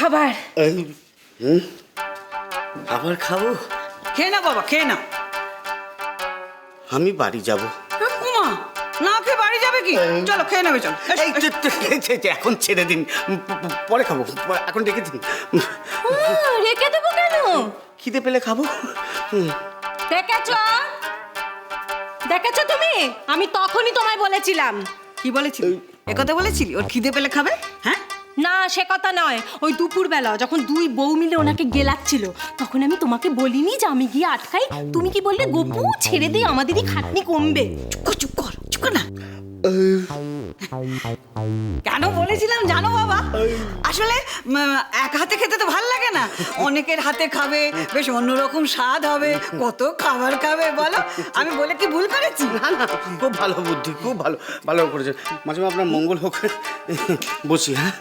খাবার। আবার খাবো? খেয়ে না বাবা, খেয়ে না। আমি বাড়ি যাব। উমা, না খেয়ে বাড়ি যাবে কি? চলো খেয়ে নেবে, চলো। এখন ছেড়ে দিন, পরে খাবো, এখন রেখে দিন। রেখে দেবো কেন? খিদে পেলে খাবো। দেখেছো তুমি? আমি তখনই তোমায় বলেছিলাম। কি বলেছিলি? একথা বলেছিলি ওর খিদে পেলে খাবে? হ্যাঁ না, সে কথা নয়। ওই দুপুরবেলা যখন দুই বউ মিলে ওনাকে গেলাচ্ছিল, তখন আমি তোমাকে বলিনি যে আমি গিয়ে আটকাই? তুমি কি বললে, গপু ছেড়ে দিয়ে আমাদেরই খাটনি কমবে। চুপ কর না। কেন বলেছিলাম জানো বাবা? আসলে এক হাতে খেতে তো ভালো লাগে না, অনেকের হাতে খাবে, বেশ অন্যরকম স্বাদ হবে, কত খাবার খাবে বলো। আমি বলে কি ভুল করেছি? না না, খুব ভালো বুদ্ধি, খুব ভালো ভালো করেছেন। মাঝে মাঝে আপনার মঙ্গল হোক। বসি। হ্যাঁ,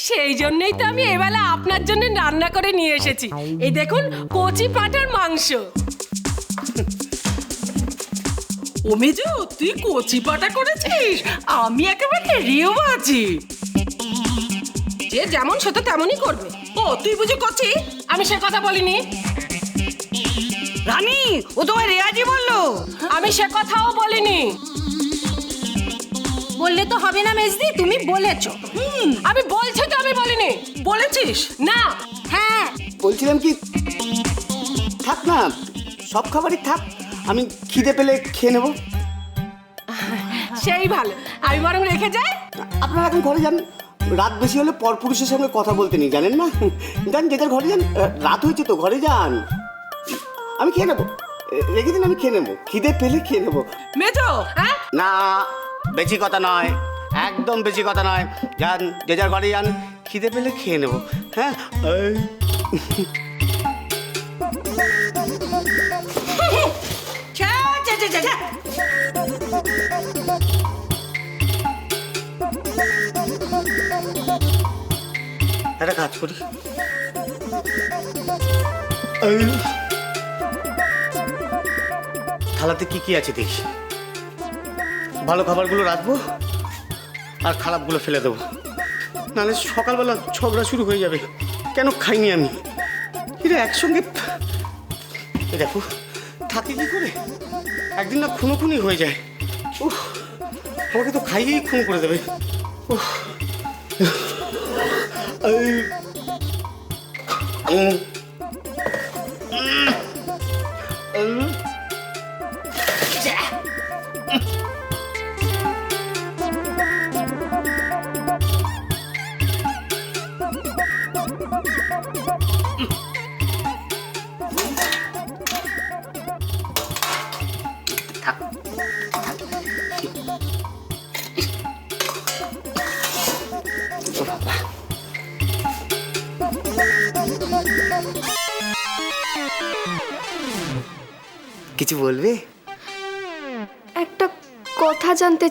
সেই জন্যই তো আমি এবেলা আপনার জন্য রান্না করে নিয়ে এসেছি। এই দেখুন, কচি পাঁঠার মাংস। ও মেজো, তুই কচি পাটা করেছিস? আমি একেবারে রিও আছি। যে যেমন সে তো তেমনই করবে। ও তুই বুঝি কচি? আমি সে কথা বলিনি। রানী, ও তোমায় রেয়াজি বললো। আমি সে কথাও বলিনি। বললে তো হবে না মেজদি, তুমি বলেছো। আমি বলছি তো আমি বলিনি। বলেছিস? না। হ্যাঁ, বলছিলাম কি, থাক না, সব খাবারই থাক, আমি খিদে পেলে খেয়ে নেবো। সেই ভালো, আমি বরং রেখে যাই। আপনারা এখন ঘরে যান, রাত বেশি হলে পরপুরুষের সঙ্গে কথা বলতে নেই, জানেন না? যান, যে যার ঘরে যান, রাত হয়েছে তো, ঘরে যান। আমি খেয়ে নেবো, রেখে দিন, আমি খেয়ে নেবো, খিদে পেলে খেয়ে নেবো। মেজো, হ্যাঁ, না, বেশি কথা নয়, একদম বেশি কথা নয়। যান, যে যার ঘরে যান, খিদে পেলে খেয়ে নেবো। হ্যাঁ, ছ্যা, ছ্যা, ছ্যা, ছ্যা, ছ্যা। একটা কাজ করি, থালাতে কি কি আছে দেখি, ভালো খাবারগুলো রাখবো আর খারাপগুলো ফেলে দেবো, নাহলে সকালবেলা ঝগড়া শুরু হয়ে যাবে। কেন খাইনি আমি? এরা একসঙ্গে, এ দেখো, থাকে কি করে? একদিন না খুনোখুনি হয়ে যায়। উফ, আমাকে তো খাইয়েই খুন করে দেবে। উফ, কিছু বলবে? একটা কথা জানতে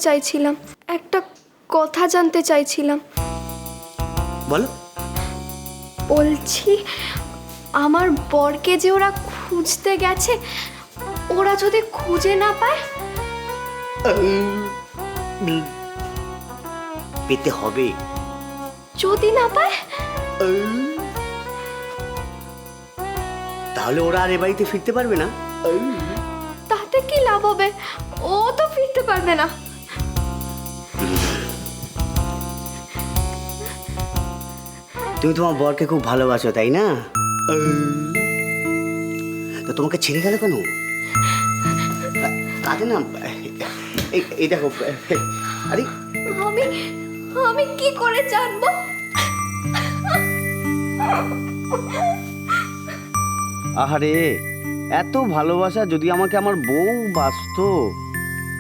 চাইছিলাম। বলো। বলছি, আমার বরকে যে ওরা খুঁজতে গেছে, ওরা যদি খুঁজে না পায়? পেতে হবে। যদি না পায়? তাহলে ওরা আর এ বাড়িতে ফিরতে পারবে না। তাতে কি লাভ হবে? ও তো ফিরতে পারবে না। তুমি তোমার বরকে খুব ভালোবাসো, তাই না? তো তোমাকে ছেড়ে গেল কেন? কাঁদে না। এই দেখো, আরে আমি কি করে জানবো? আহারে, এত ভালোবাসা যদি আমাকে আমার বউ বাসতো।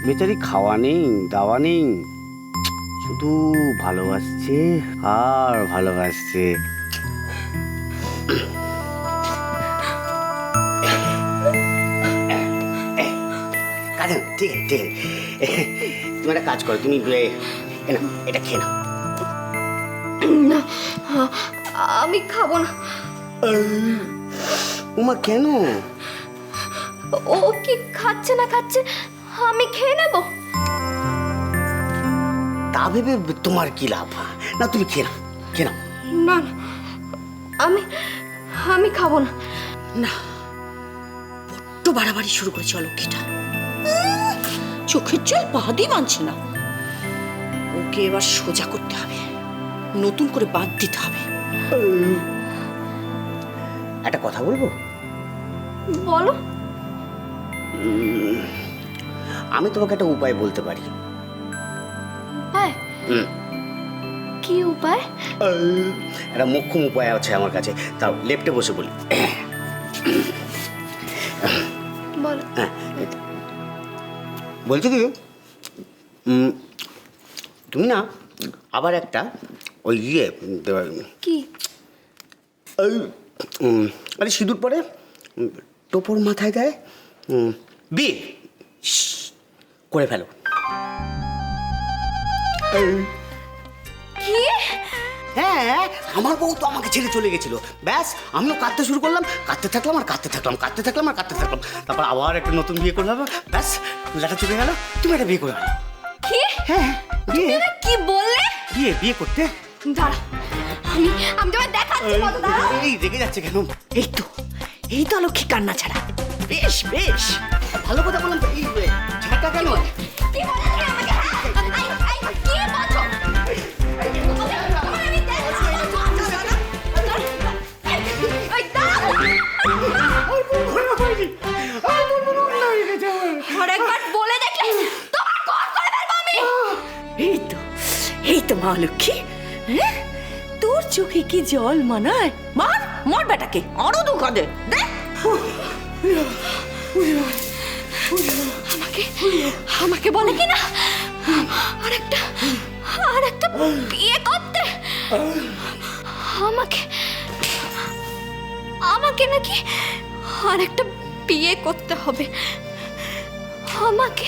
বেচারি খাওয়া নেই, দাওয়া নেই, শুধু ভালোবাসছে আর ভালোবাসছে। কাজে ঠিক আছে, ঠিক আছে, তুমি একটা কাজ করো, তুমি এটা খেয়ে নাও। না, আমি খাবো না। উমা, কেন? ও কি খাচ্ছে না খাচ্ছে, আমি খেয়ে নেব। তা ভেবে তোমার কি লাভ? না, তুমি খেয়ে নাও, খেয়ে নাও। না না, আমি আমি খাবো না। না, বড্ড বাড়াবাড়ি শুরু করেছে অলক্ষীটা। চোখের জল বাদই মানছে না। ওকে এবার সোজা করতে হবে, নতুন করে বাদ দিতে হবে। একটা কথা বলবো? বলো। আমি তোমাকে একটা উপায় বলতে পারি। উপায়? কি উপায়? একটা মোক্ষম উপায় আছে আমার কাছে, তাও লেফটে বসে বলি। বলো। বলছি কি, তুমি না আবার একটা ওই কি? আরে সিঁদুর পরে টোপর মাথায় দেয়, বিয়ে করে ফেলো। কি? হ্যাঁ, আমার বউ তো আমাকে ছেড়ে চলে গেছিল, ব্যাস আমিও কাঁদতে শুরু করলাম, কাঁদতে থাকলাম আর কাঁদতে থাকলাম, কাঁদতে থাকলাম আর কাঁদতে থাকলাম। তারপর আবার একটা নতুন বিয়ে করলাম, ব্যাস লেটা চলে গেল, তুমি একটা বিয়ে করে ফেলো। কি? হ্যাঁ, বিয়ে। কি বললে? বিয়ে করতে। দাঁড়া, আমি তোমায় দেখাচ্ছি কত। দাঁড়া। এই রেগে যাচ্ছে কেন? এই তো অলক্ষী কান্না ছাড়া। বেশ বেশ, ভালো কথা বললাম তো, এই ঝাঁটা কেন? কি বললে তুমি আমাকে? কি বলছো? আরেকবার বলে দেখলে তোমার কল করে ফেলবো আমি। এই তো মা লক্ষ্মী। হ্যাঁ, তোর চোখে কি জল মানায়? মার মার বেটাকে, আরো দুঃখ দে। আমাকে বলে কি না আরেকটা বিয়ে করতে। আমাকে নাকি আরেকটা বিয়ে করতে হবে। আমাকে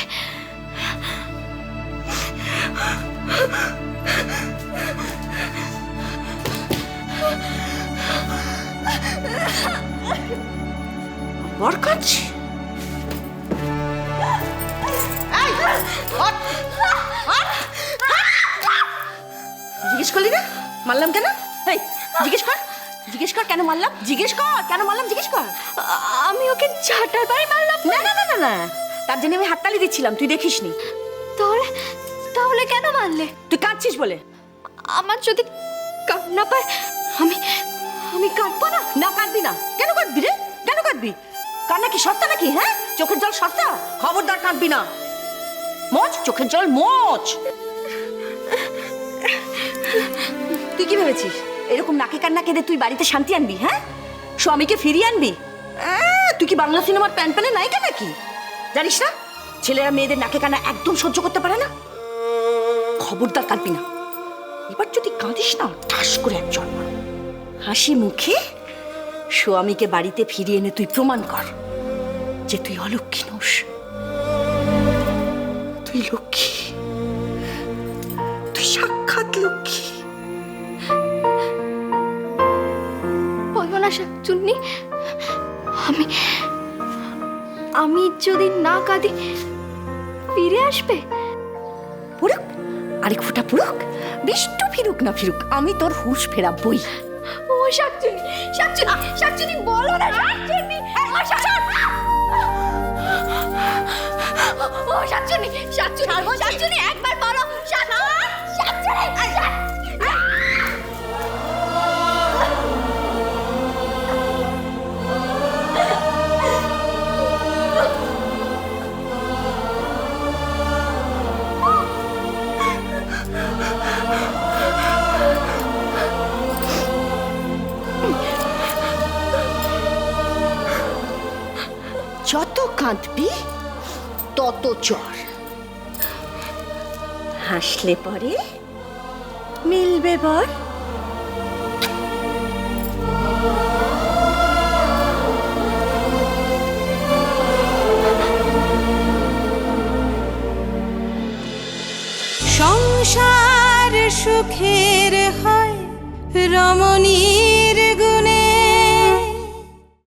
বর কাছে জিজ্ঞেস করলি না মারলাম কেন? এই জিজ্ঞেস কর কেন মারলাম? জিজ্ঞেস কর কেন মারলাম? জিজ্ঞেস কর। আমি ওকে ঝাঁটার বাড়ি মারলাম। না, তার জন্য আমি হাততালি দিচ্ছিলাম, তুই দেখিসনি। তাহলে কেন মারলে? তুই কাঁদছিস বলে। আমার যদি কান্না পায় আমি কাঁদবো না? না কাঁদবি না। কেন কাঁদবি রে? কেন কাঁদবি? কান্না কি সস্তা নাকি? হ্যাঁ, চোখের জল সস্তা? খবরদার কাঁদবি না। মোচ চোখের জল মোচ। তুই কি ভেবেছিস এরকম নাকে কান্না কেঁদে তুই বাড়িতে শান্তি আনবি? হ্যাঁ, স্বামীকে ফিরিয়ে আনবি? তুই কি বাংলা সিনেমার প্যান প্যানে নায়িকা নাকি? জানিস না ছেলেরা মেয়েদের নাকে কান্না একদম সহ্য করতে পারে না। খবরদার কাঁদবি না। এবার যদি কাঁদিস না ঠাস করে এক জন্ম। হাসি মুখে স্বামীকে বাড়িতে ফিরিয়ে এনে তুই প্রমাণ কর যে তুই অলক্ষী নোস, তুই লক্ষ্মী, তুই সাক্ষাৎ লক্ষ্মী। বলো না শাকচুন্নি, আমি যদি না কাঁদি ফিরে আসবে? পুরুক, আরেক ফোঁটা পুরুক, বিষ্টু ফিরুক না ফিরুক, আমি তোর হুঁশ ফেরাবই। ও শাকচুন্নি বলো না শাকচুন্নি। ও শাকচুন্নি একবার বলো। যত কাঁদবি তত জ্বর। হাসলে পরে মিলবে বর।